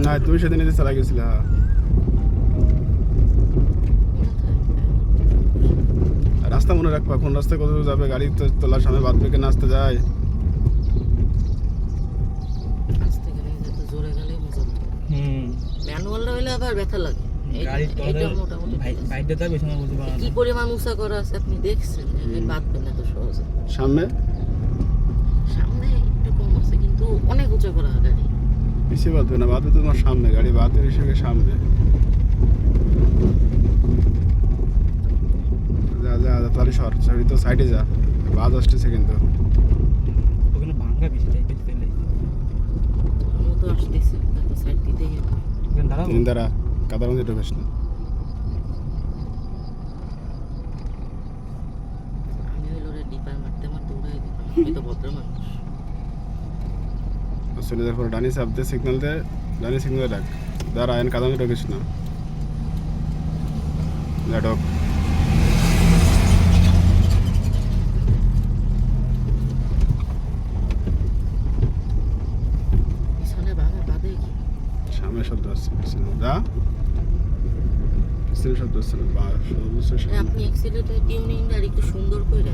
না তুমি সেদিন এসে চালা গেছিলে। হ্যাঁ রাস্তা মনে রাখবা, কোন রাস্তায় কত দূর যাবে, গাড়ি তো তোলার সামনে বাদ ব্রেকে নাচতে যায়। আস্তে গেলে তো জোরে গেলে মজা লাগে। ম্যানুয়ালটা হইলে আবার ব্যথা লাগে। গাড়ি এটা মোটামুটি বাইকটা তো বেশি সময় বলতে পারো কি পরিমাণ উঁচা করা আছে আপনি দেখছেন? বাঁধবে না তো সহজে। সামনে সামনে একটু কম আছে কিন্তু অনেক উঁচা করা গাড়ি। পিছিয়ে বাঁধবে না, বাঁধবে তোমার সামনে, গাড়ি বাঁধবে হিসেবে সামনে। যা যা যা তাহলে সর, সরি তো সাইডে যা, বাদ আসতেছে কিন্তু। ওখানে ভাঙ্গা বেশি টাইপের তেলে আমিও তো আসতেছি, তো সাইড দিতেই হবে। ওখানে দাঁড়াবো তিন দ্বারা কাদার মধ্যে ঢুকিস না। আমি হইলো রে ডিপার মারতে মারতে উড়াই দিতাম। আমি তো ভদ্র মানুষ। চলে যাওয়ার পর ডানি চাপ দিয়ে সিগন্যাল দে, ডানি সিগন্যাল ডাক, দাঁড়া আইন কাদা মধ্যে ঢুকিস না। যা ঢোক। পিছনে ভাঙা বাদে কি? সামনে শব্দ আসছে, পিছনে যা, পিছনে শব্দ আসছে না, শব্দ আসছে সামনে। আপনি অ্যাক্সিলেটর টিউনিংটা আর একটু সুন্দর করে